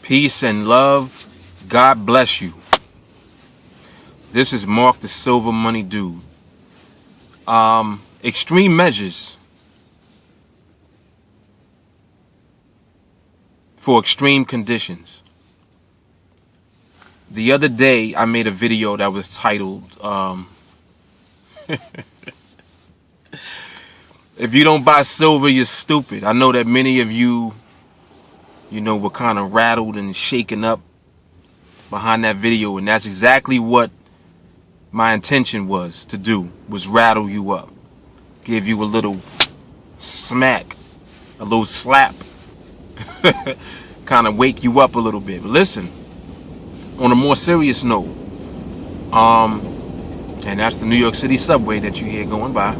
Peace and love. God bless you. This is Mark the Silver Money Dude. Extreme measures for extreme conditions. The other day I made a video that was titled If you don't buy silver, you're stupid. I know that many of you were kind of rattled and shaken up behind that video, and that's exactly what my intention was to do, was rattle you up, give you a little smack, a little slap, kind of wake you up a little bit. But listen, on a more serious note, and that's the New York City subway that you hear going by.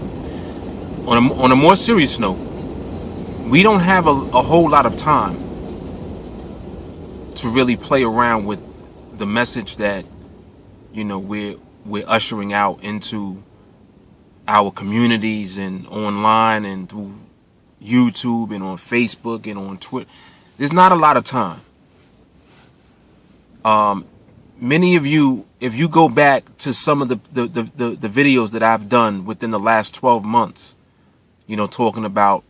On a more serious note, we don't have a whole lot of time to really play around with the message that we're ushering out into our communities and online and through YouTube and on Facebook and on Twitter. There's not a lot of time. Many of you, if you go back to some of the videos that I've done within the last 12 months, talking about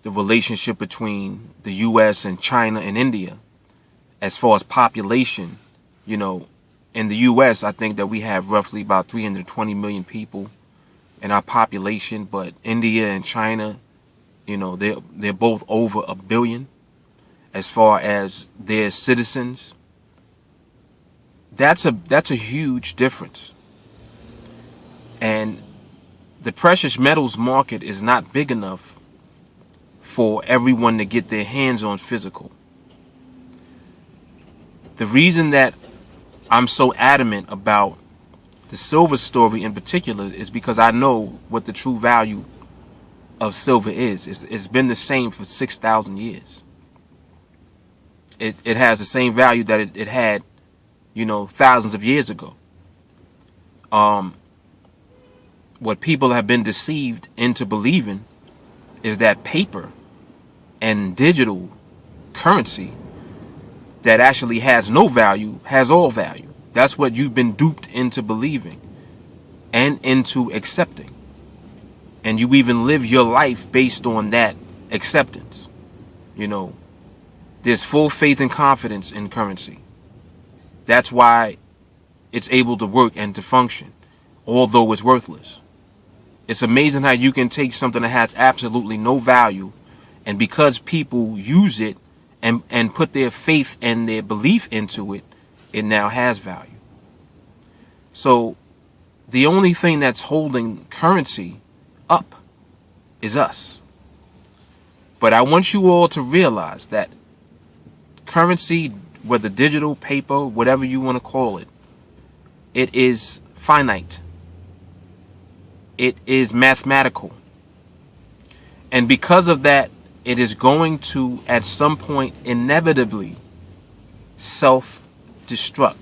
the relationship between the U.S. and China and India, as far as population, in the U.S., I think that we have roughly about 320 million people in our population, but India and China, they're both over 1 billion as far as their citizens. That's a huge difference. And the precious metals market is not big enough for everyone to get their hands on physical. The reason that I'm so adamant about the silver story in particular is because I know what the true value of silver is. It's been the same for 6,000 years. It has the same value that it had, thousands of years ago. What people have been deceived into believing is that paper and digital currency that actually has no value has all value. That's what you've been duped into believing and into accepting. And you even live your life based on that acceptance. There's full faith and confidence in currency. That's why it's able to work and to function, although it's worthless. It's amazing how you can take something that has absolutely no value, and because people use it and put their faith and their belief into it, it now has value. So the only thing that's holding currency up is us. But I want you all to realize that currency, whether digital, paper, whatever you want to call it, it is finite. It is mathematical. And because of that, it is going to, at some point, inevitably self-destruct.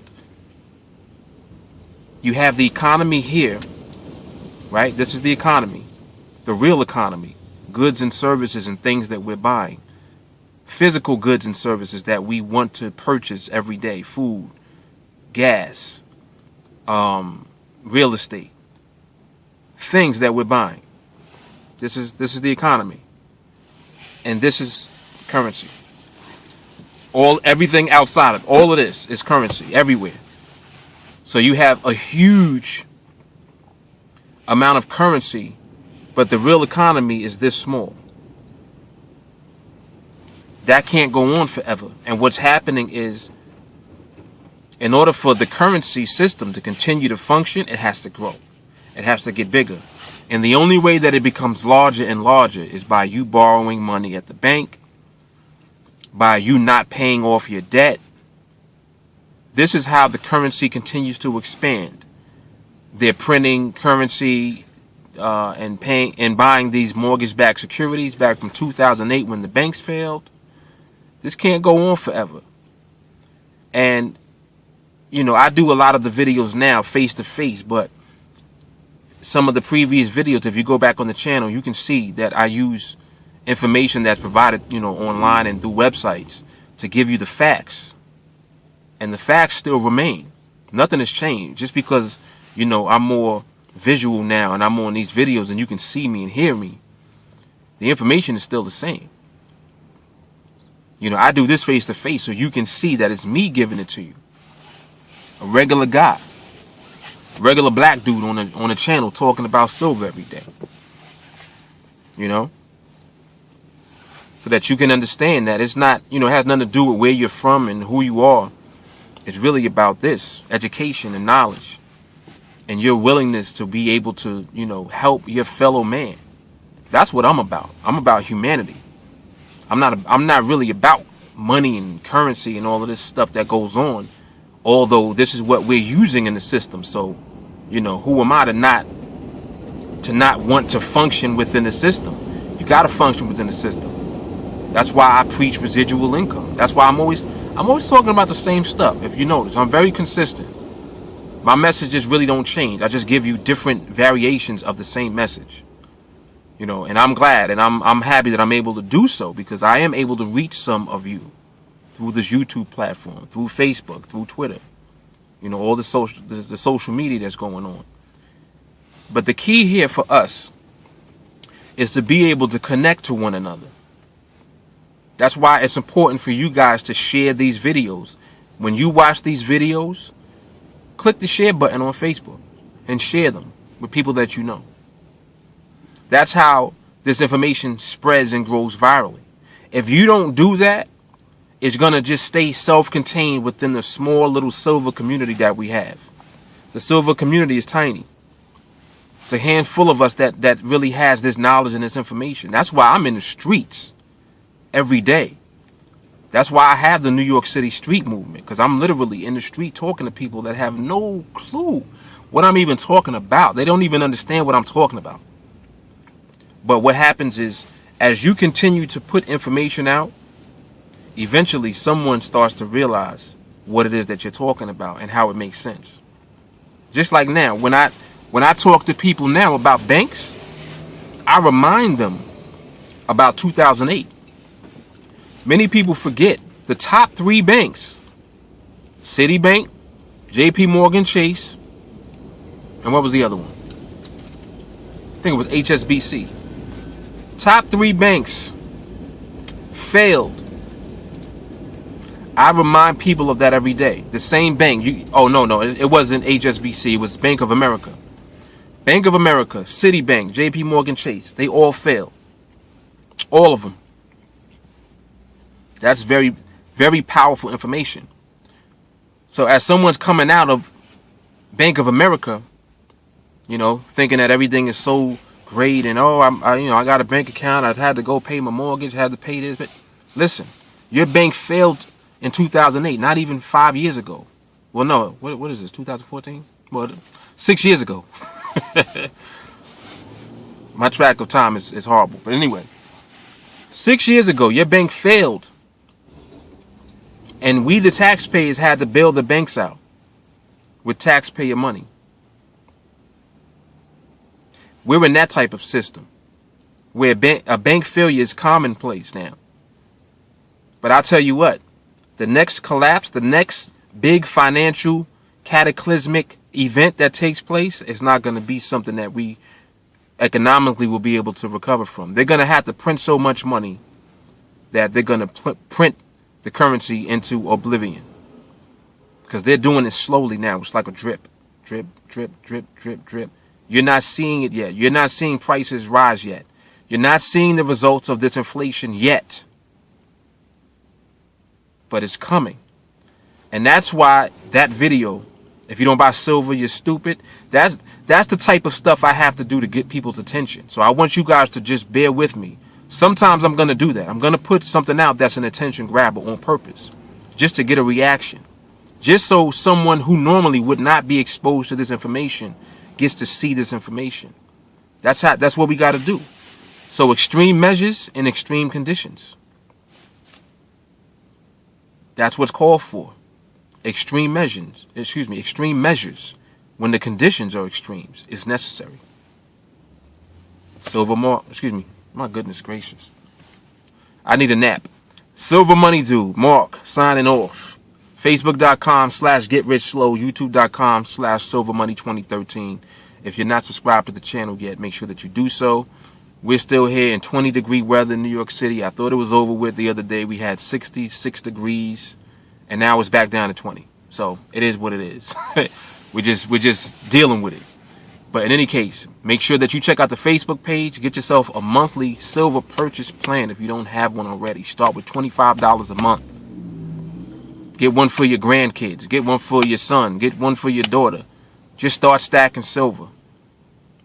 You have the economy here, right? This is the economy, the real economy, goods and services and things that we're buying, physical goods and services that we want to purchase every day, food, gas, real estate, things that we're buying. This is the economy. And this is currency. Everything outside of all of this is currency everywhere. So you have a huge amount of currency, but the real economy is this small. That can't go on forever. And what's happening is, in order for the currency system to continue to function, it has to grow. It has to get bigger. And the only way that it becomes larger and larger is by you borrowing money at the bank, by you not paying off your debt. This is how the currency continues to expand. They're printing currency and paying and buying these mortgage-backed securities back from 2008 when the banks failed. This can't go on forever. And, I do a lot of the videos now face to face, but some of the previous videos, if you go back on the channel, you can see that I use information that's provided, online and through websites to give you the facts. And the facts still remain. Nothing has changed. Just because, you know, I'm more visual now and I'm on these videos and you can see me and hear me, the information is still the same. You know, I do this face to face so you can see that it's me giving it to you. A regular guy. A regular black dude on a channel talking about silver every day. You know? So that you can understand that it's not, you know, it has nothing to do with where you're from and who you are. It's really about this, education and knowledge. And your willingness to be able to, you know, help your fellow man. That's what I'm about. I'm about humanity. I'm not really about money and currency and all of this stuff that goes on. Although this is what we're using in the system. So, you know, who am I to not want to function within the system? You got to function within the system. That's why I preach residual income. That's why I'm always talking about the same stuff. If you notice, I'm very consistent. My messages really don't change. I just give you different variations of the same message. You know, and I'm glad and I'm happy that I'm able to do so, because I am able to reach some of you through this YouTube platform, through Facebook, through Twitter. You know, all the social media that's going on. But the key here for us is to be able to connect to one another. That's why it's important for you guys to share these videos. When you watch these videos, click the share button on Facebook and share them with people that you know. That's how this information spreads and grows virally. If you don't do that, it's going to just stay self-contained within the small little silver community that we have. The silver community is tiny. It's a handful of us that really has this knowledge and this information. That's why I'm in the streets every day. That's why I have the New York City street movement, because I'm literally in the street talking to people that have no clue what I'm even talking about. They don't even understand what I'm talking about. But what happens is, as you continue to put information out, eventually someone starts to realize what it is that you're talking about and how it makes sense. Just like now, when I talk to people now about banks, I remind them about 2008. Many people forget the top 3 banks: Citibank, JP Morgan Chase, and what was the other one? I think it was HSBC. Top 3 banks failed. I remind people of that every day. The same bank. It wasn't HSBC. It was Bank of America. Bank of America, Citibank, JP Morgan Chase. They all failed. All of them. That's very, very powerful information. So as someone's coming out of Bank of America, you know, thinking that everything is so great and I got a bank account, I've had to go pay my mortgage, had to pay this, but listen, your bank failed in 2008, not even 5 years ago. Well, no, what is this, 2014? Well, 6 years ago. My track of time is horrible. But anyway, 6 years ago, your bank failed. And we, the taxpayers, had to bail the banks out with taxpayer money. We're in that type of system where a bank failure is commonplace now. But I'll tell you what, the next collapse, the next big financial cataclysmic event that takes place is not going to be something that we economically will be able to recover from. They're going to have to print so much money that they're going to print the currency into oblivion. Because they're doing it slowly now. It's like a drip, drip, drip, drip, drip, drip. You're not seeing it yet. You're not seeing prices rise yet. You're not seeing the results of this inflation yet. But it's coming. And that's why that video, if you don't buy silver, you're stupid. That's the type of stuff I have to do to get people's attention. So I want you guys to just bear with me. Sometimes I'm going to do that. I'm going to put something out that's an attention grabber on purpose. Just to get a reaction. Just so someone who normally would not be exposed to this information gets to see this information. That's what we got to do. So extreme measures in extreme conditions. That's what's called for. Extreme measures when the conditions are extremes is necessary. My goodness gracious. I need a nap. Silver Money Dude, Mark, signing off. Facebook.com/GetRichSlow, YouTube.com/SilverMoney2013. If you're not subscribed to the channel yet, make sure that you do so. We're still here in 20-degree weather in New York City. I thought it was over with the other day. We had 66 degrees, and now it's back down to 20. So it is what it is. we're just dealing with it. But in any case, make sure that you check out the Facebook page. Get yourself a monthly silver purchase plan if you don't have one already. Start with $25 a month. Get one for your grandkids. Get one for your son. Get one for your daughter. Just start stacking silver.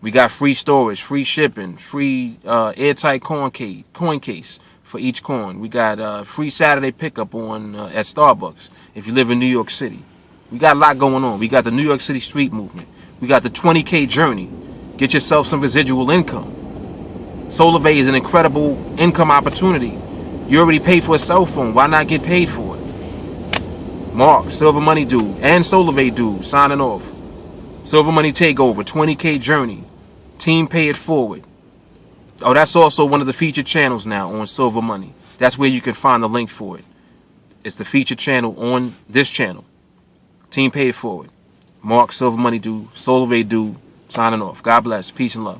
We got free storage, free shipping, free airtight coin case for each coin. We got free Saturday pickup on at Starbucks if you live in New York City. We got a lot going on. We got the New York City street movement. We got the 20K journey. Get yourself some residual income. SolarVay is an incredible income opportunity. You already paid for a cell phone. Why not get paid for it? Mark, Silver Money Dude, and SolarVay Dude signing off. Silver Money Takeover, 20K journey. Team Pay It Forward. Oh, that's also one of the featured channels now on Silver Money. That's where you can find the link for it. It's the featured channel on this channel. Team Pay It Forward. Mark, Silver Money Dude, SolarVay Dude, signing off. God bless. Peace and love.